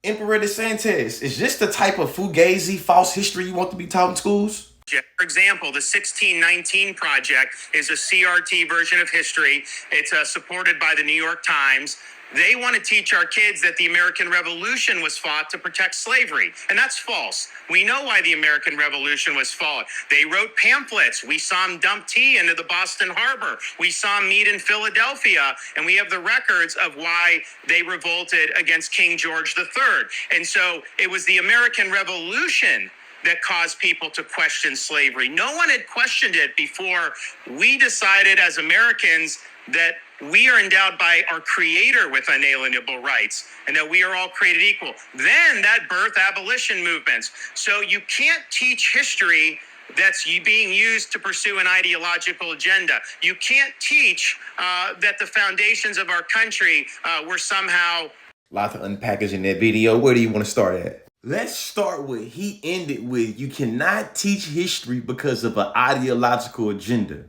Emperor DeSantis, is this the type of fugazi false history you want to be taught in schools? For example, the 1619 Project is a CRT version of history. It's supported by the New York Times. They want to teach our kids that the American Revolution was fought to protect slavery. And that's false. We know why the American Revolution was fought. They wrote pamphlets. We saw them dump tea into the Boston Harbor. We saw them meet in Philadelphia. And we have the records of why they revolted against King George III. And so it was the American Revolution that caused people to question slavery. No one had questioned it before we decided as Americans that we are endowed by our Creator with unalienable rights and that we are all created equal. Then that birthed abolition movements. So you can't teach history that's being used to pursue an ideological agenda. You can't teach that the foundations of our country were somehow... Lots of unpackage in that video. Where do you want to start at? Let's start with he ended with, you cannot teach history because of an ideological agenda.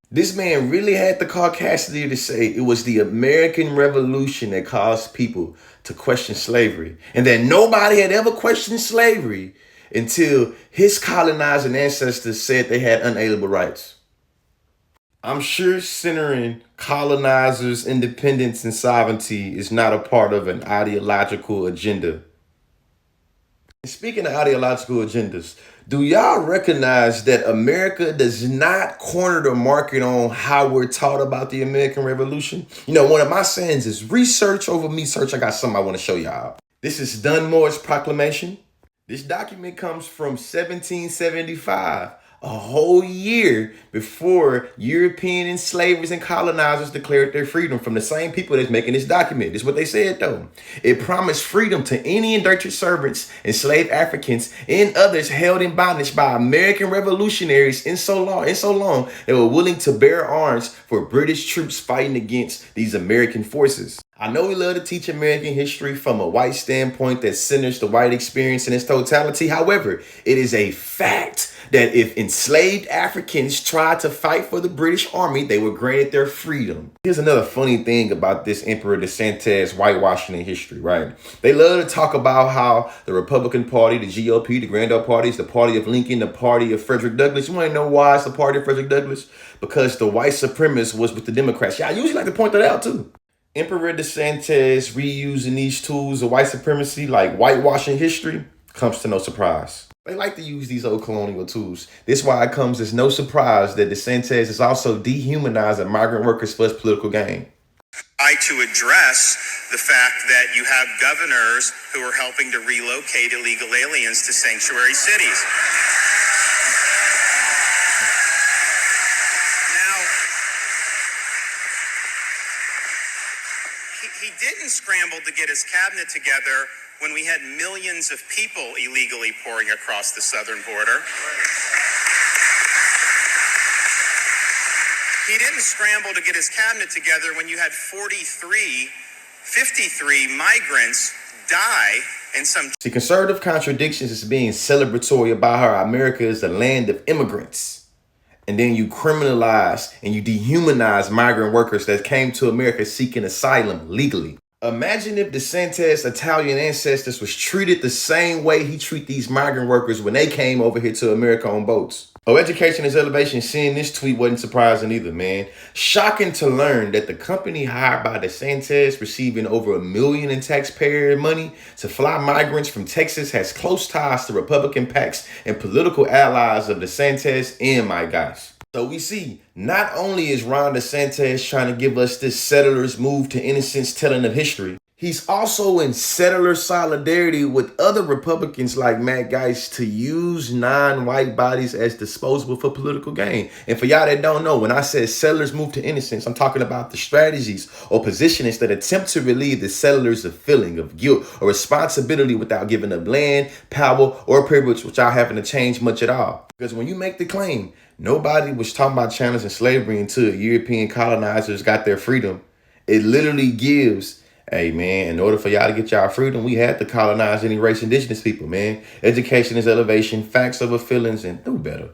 This man really had the caucasity to say it was the American Revolution that caused people to question slavery, and that nobody had ever questioned slavery until his colonizing ancestors said they had unalienable rights. I'm sure centering colonizers' independence and sovereignty is not a part of an ideological agenda. Speaking of ideological agendas, do y'all recognize that America does not corner the market on how we're taught about the American Revolution? You know, one of my sayings is research over me search. I got something I want to show y'all. This is Dunmore's proclamation. This document comes from 1775, a whole year before European enslavers and colonizers declared their freedom from the same people that's making this document. This is what they said, though. It promised freedom to any indentured servants, enslaved Africans, and others held in bondage by American revolutionaries in so long they were willing to bear arms for British troops fighting against these American forces. I know we love to teach American history from a white standpoint that centers the white experience in its totality. However, it is a fact that if enslaved Africans tried to fight for the British Army, they were granted their freedom. Here's another funny thing about this Emperor DeSantis whitewashing in history, right? They love to talk about how the Republican Party, the GOP, the Grand Old Party is the party of Lincoln, the party of Frederick Douglass. You want to know why it's the party of Frederick Douglass? Because the white supremacist was with the Democrats. Yeah, I usually like to point that out too. Emperor DeSantis reusing these tools of white supremacy like whitewashing history comes to no surprise. They like to use these old colonial tools. This is why it comes as no surprise that DeSantis is also dehumanizing migrant workers for his political gain. To address the fact that you have governors who are helping to relocate illegal aliens to sanctuary cities. He didn't scramble to get his cabinet together when we had millions of people illegally pouring across the southern border. He didn't scramble to get his cabinet together when you had 53 migrants die in some... See, conservative contradictions is being celebratory about how America is the land of immigrants. And then you criminalize and you dehumanize migrant workers that came to America seeking asylum legally. Imagine if DeSantis' Italian ancestors was treated the same way he treated these migrant workers when they came over here to America on boats. Oh, education is elevation. Seeing this tweet wasn't surprising either, man. Shocking to learn that the company hired by DeSantis receiving over $1 million in taxpayer money to fly migrants from Texas has close ties to Republican PACs and political allies of DeSantis and my guys. So we see, not only is Ron DeSantis trying to give us this settlers move to innocence telling of history, he's also in settler solidarity with other Republicans like Matt Gaetz to use non-white bodies as disposable for political gain. And for y'all that don't know, when I said settlers move to innocence, I'm talking about the strategies or positionings that attempt to relieve the settlers of feeling of guilt or responsibility without giving up land, power, or privilege without having to change much at all. Because when you make the claim, nobody was talking about challenging slavery until European colonizers got their freedom, it literally gives... Hey, man, in order for y'all to get y'all freedom, we had to colonize and erase indigenous people, man. Education is elevation, facts over feelings, and do better.